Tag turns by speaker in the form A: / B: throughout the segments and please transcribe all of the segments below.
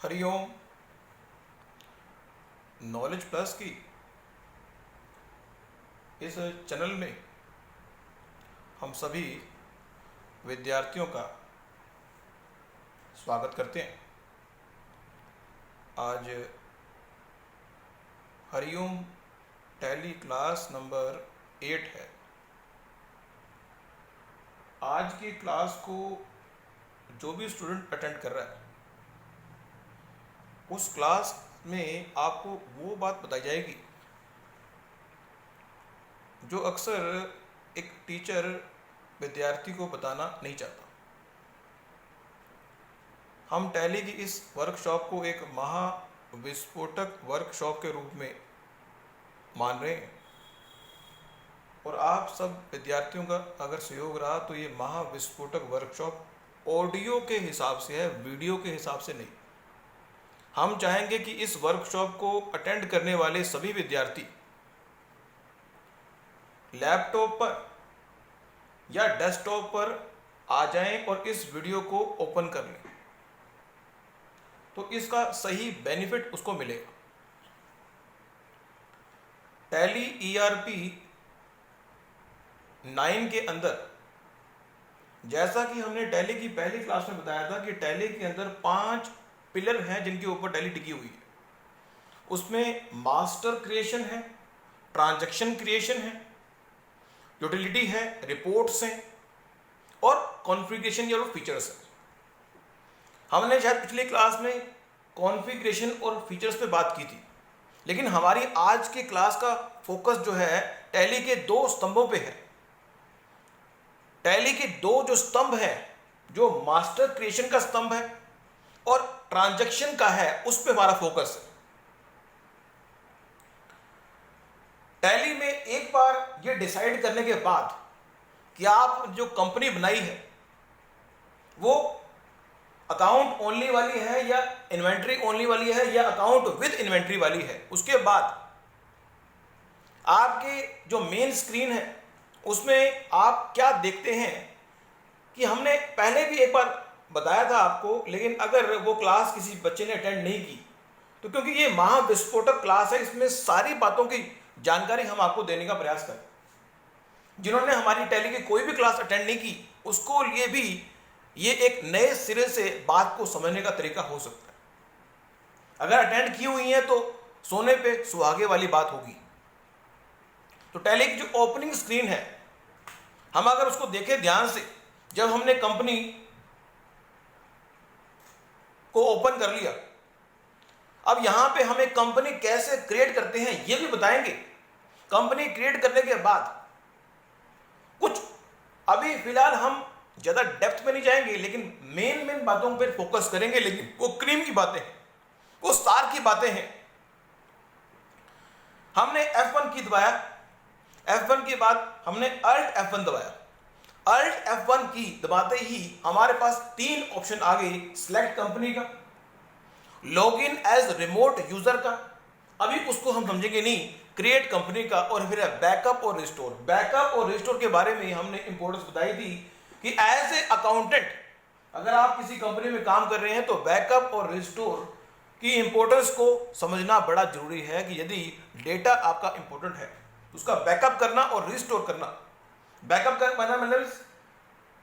A: Hariom. Knowledge plus की इस channel में हम सभी विद्यार्थियों का स्वागत करते हैं। आज हरिओम टैली क्लास नंबर 8 है। आज की क्लास को जो भी स्टूडेंट अटेंड कर रहा है उस क्लास में आपको वो बात बताई जाएगी जो अक्सर एक टीचर विद्यार्थी को बताना नहीं चाहता। हम टैली की इस वर्कशॉप को एक महाविस्फोटक वर्कशॉप के रूप में मान रहे हैं और आप सब विद्यार्थियों का अगर सहयोग रहा तो ये महाविस्फोटक वर्कशॉप ऑडियो के हिसाब से है, वीडियो के हिसाब से नहीं। हम चाहेंगे कि इस वर्कशॉप को अटेंड करने वाले सभी विद्यार्थी लैपटॉप पर या डेस्कटॉप पर आ जाएं और इस वीडियो को ओपन कर लें तो इसका सही बेनिफिट उसको मिलेगा। टैली ईआरपी 9 के अंदर, जैसा कि हमने टैली की पहली क्लास में बताया था कि टैली के अंदर 5 पिलर हैं जिनके ऊपर टैली टिकी हुई है। उसमें मास्टर क्रिएशन है, ट्रांजैक्शन क्रिएशन है, यूटिलिटी है, रिपोर्ट्स हैं और कॉन्फ़िगरेशन या फीचर्स है। हमने शायद पिछली क्लास में कॉन्फ़िगरेशन और फीचर्स पे बात की थी, लेकिन हमारी आज की क्लास का फोकस जो है टैली के 2 स्तंभों पे है। टैली के 2 जो स्तंभ हैं, जो मास्टर क्रिएशन का स्तंभ है और ट्रांजैक्शन का है, उस पे हमारा फोकस है। टैली में एक बार ये डिसाइड करने के बाद कि आप जो कंपनी बनाई है वो अकाउंट ओनली वाली है या इन्वेंट्री ओनली वाली है या अकाउंट विद इन्वेंट्री वाली है, उसके बाद आपके जो मेन स्क्रीन है उसमें आप क्या देखते हैं कि हमने पहले भी एक बार बताया था आपको, लेकिन अगर वो क्लास किसी बच्चे ने अटेंड नहीं की तो क्योंकि ये महाविस्फोटक क्लास है, इसमें सारी बातों की जानकारी हम आपको देने का प्रयास करें। जिन्होंने हमारी टैली की कोई भी क्लास अटेंड नहीं की उसको लिए भी ये एक नए सिरे से बात को समझने का तरीका हो सकता है। अगर अटेंड की हुई है तो सोने पे सुहागे वाली बात होगी। तो टैली की जो ओपनिंग स्क्रीन है, हम अगर उसको देखें ध्यान से, जब हमने कंपनी को ओपन कर लिया, अब यहां पे हमें कंपनी कैसे क्रिएट करते हैं ये भी बताएंगे। कंपनी क्रिएट करने के बाद कुछ, अभी फिलहाल हम ज्यादा डेप्थ में नहीं जाएंगे, लेकिन मेन बातों पर फोकस करेंगे। लेकिन वो क्रीम की बातें हैं, वो स्टार की बातें हैं। हमने F1 की दबाया, F1 के बाद हमने Alt F1 दबाया। Alt F1 की दबाते ही हमारे पास 3 ऑप्शन आ गए, सिलेक्ट कंपनी का, लॉगिन एज रिमोट यूजर का, अभी उसको हम समझेंगे नहीं, क्रिएट कंपनी का, और फिर बैकअप और रिस्टोर। बैकअप और रिस्टोर के बारे में हमने इंपॉर्टेंस बताई थी कि एज ए अकाउंटेंट अगर आप किसी कंपनी में काम कर रहे हैं तो बैकअप और रिस्टोर की इंपॉर्टेंस को समझना बड़ा जरूरी है कि यदि डेटा आपका इंपॉर्टेंट है उसका बैकअप करना और रिस्टोर करना। बैकअप का मतलब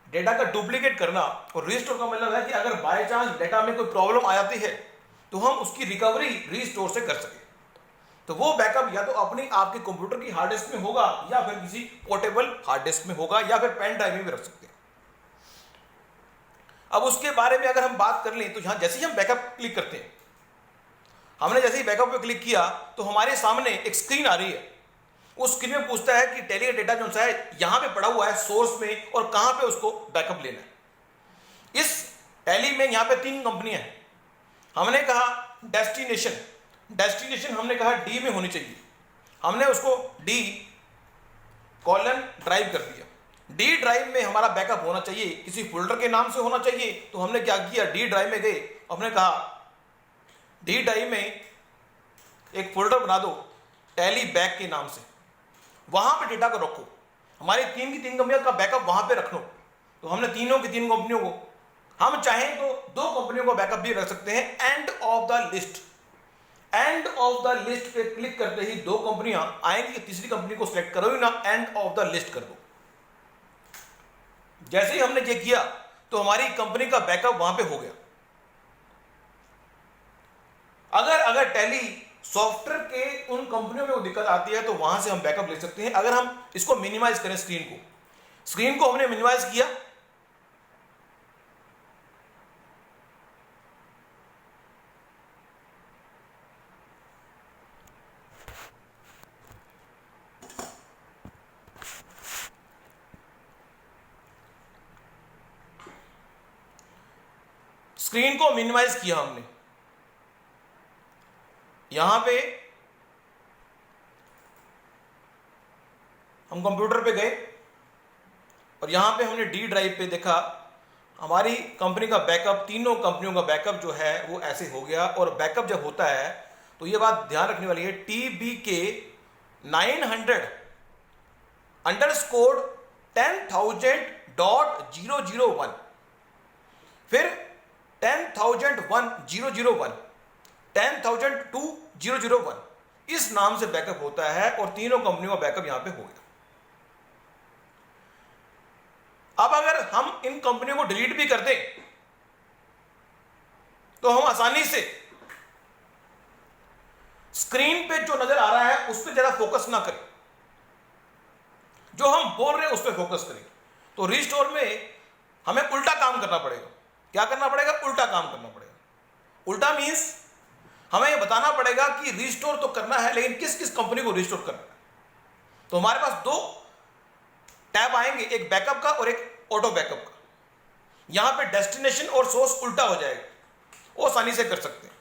A: डेटा का डुप्लीकेट करना, और रिस्टोर का मतलब है कि अगर बाय चांस डेटा में कोई प्रॉब्लम आ जाती है तो हम उसकी रिकवरी रिस्टोर से कर सकें। तो वो बैकअप या तो अपनी आपके कंप्यूटर की हार्ड डिस्क में होगा या फिर किसी पोर्टेबल हार्ड डिस्क में होगा या फिर पेन ड्राइव में भी रख सकते हैं। अब उसके बारे में अगर हम बात कर लें तो यहां जैसे ही हम बैकअप क्लिक करते हैं, हमने जैसे ही बैकअप पे क्लिक किया तो हमारे सामने एक स्क्रीन आ रही है। उस स्क्रीन में पूछता है कि टैली का डेटा जो है यहां पे पड़ा हुआ है सोर्स में और कहां पे उसको बैकअप लेना है। इस टैली में यहां पे 3 कंपनियां हैं। हमने कहा डेस्टिनेशन हमने कहा डी में होनी चाहिए, हमने उसको डी कॉलन ड्राइव कर दिया। डी ड्राइव में हमारा बैकअप होना चाहिए, किसी फोल्डर के नाम से होना चाहिए। तो हमने क्या किया, डी ड्राइव में गए, हमने कहा डी ड्राइव में एक फोल्डर बना दो टैली बैक के नाम से, वहां पे डेटा को रखो। हमारी 3 की 3 कंपनियों का बैकअप वहां पे रख लो। तो हमने तीनों की 3 कंपनियों को हम चाहें तो दो कंपनियों का बैकअप भी रख सकते हैं। End of the list, end of the list पे क्लिक करते ही दो कंपनियां आएंगी, तीसरी कंपनी को सिलेक्ट करो ही ना, एंड ऑफ द लिस्ट कर दो। जैसे ही हमने ये किया तो हमारी कंपनी का बैकअप वहां पे हो गया। अगर टैली सॉफ्टवेयर के उन कंपनियों में वो दिक्कत आती है तो वहां से हम बैकअप ले सकते हैं। अगर हम इसको मिनिमाइज करें, स्क्रीन को हमने मिनिमाइज किया, स्क्रीन को मिनिमाइज किया हमने, यहां पे हम कंप्यूटर पे गए और यहां पे हमने डी ड्राइव पे देखा हमारी कंपनी का बैकअप, तीनों कंपनियों का बैकअप जो है वो ऐसे हो गया। और बैकअप जब होता है तो ये बात ध्यान रखने वाली है, TBK 900 अंडरस्कोर 10,000.001, फिर 10,001.001, 10,002.001 इस नाम से बैकअप होता है और तीनों कंपनियों का बैकअप यहां पे हो गया। अब अगर हम इन कंपनियों को डिलीट भी कर दें तो हम आसानी से स्क्रीन पे जो नजर आ रहा है उस पर ज्यादा फोकस ना करें, जो हम बोल रहे हैं उस पर फोकस करें। तो रिस्टोर में हमें उल्टा काम करना पड़ेगा। क्या करना पड़ेगा? उल्टा काम करना पड़ेगा। उल्टा मींस हमें यह बताना पड़ेगा कि रिस्टोर तो करना है, लेकिन किस किस कंपनी को रिस्टोर करना है। तो हमारे पास दो टैब आएंगे, एक बैकअप का और एक ऑटो बैकअप का। यहां पे डेस्टिनेशन और सोर्स उल्टा हो जाएगा, वो आसानी से कर सकते हैं।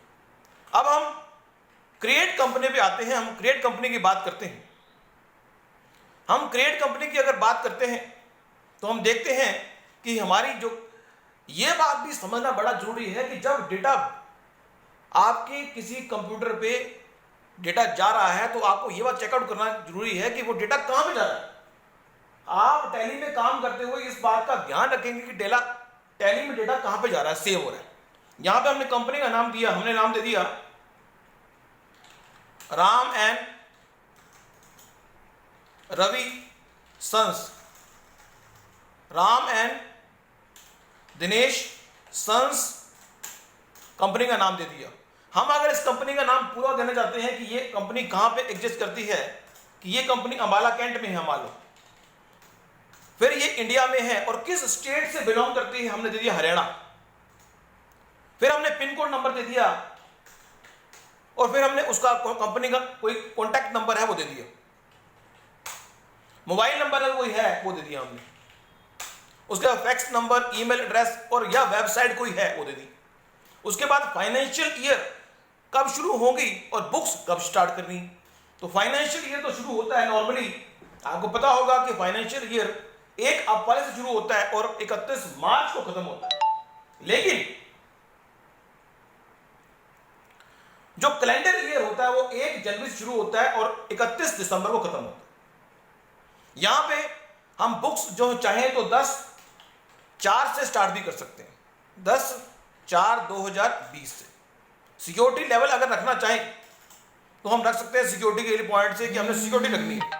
A: अब हम क्रिएट कंपनी पे आते हैं, हम क्रिएट कंपनी की बात करते हैं। हम क्रिएट कंपनी की अगर बात करते हैं तो हम देखते हैं कि हमारी जो, ये बात भी समझना बड़ा जरूरी है कि जब डेटा आपके किसी कंप्यूटर पे डेटा जा रहा है तो आपको ये बात चेकआउट करना जरूरी है कि वो डेटा कहां पे जा रहा है। आप टैली में काम करते हुए इस बात का ध्यान रखेंगे कि टैली में डेटा कहां पे जा रहा है, सेव हो रहा है। यहां पे हमने कंपनी का नाम दिया, हमने नाम दे दिया Ram and Ravi sons, Ram and Dinesh sons company का नाम दे दिया। हम अगर इस कंपनी का नाम पूरा देना चाहते हैं कि ये कंपनी कहां पे एग्जिस्ट करती है, कि ये कंपनी अंबाला कैंट में है मान लो, फिर ये इंडिया में है और किस स्टेट से बिलोंग करती है, हमने दे दिया हरियाणा। फिर हमने पिन कोड नंबर दे दिया और फिर हमने उसका कंपनी का कोई कॉन्टैक्ट नंबर है वो दे दिया, मोबाइल नंबर है कोई है वो दे दिया हमने, उसका फैक्स नंबर, ईमेल एड्रेस और या वेबसाइट कोई है वो दे दी। उसके बाद फाइनेंशियल ईयर कब शुरू होगी और बुक्स कब स्टार्ट करनी। तो फाइनेंशियल ईयर तो शुरू होता है नॉर्मली, आपको पता होगा कि फाइनेंशियल ईयर 1 अप्रैल से शुरू होता है और 31 मार्च को खत्म होता है। लेकिन जो कैलेंडर ईयर होता है वो 1 जनवरी से शुरू होता है और 31 दिसंबर को खत्म होता है। यहां पे हम बुक्स जो चाहें तो 10/4 से स्टार्ट भी कर सकते हैं, 10/4/2020 से। सिक्योरिटी लेवल अगर रखना चाहें तो हम रख सकते हैं सिक्योरिटी के पॉइंट से कि हमने सिक्योरिटी रखनी है।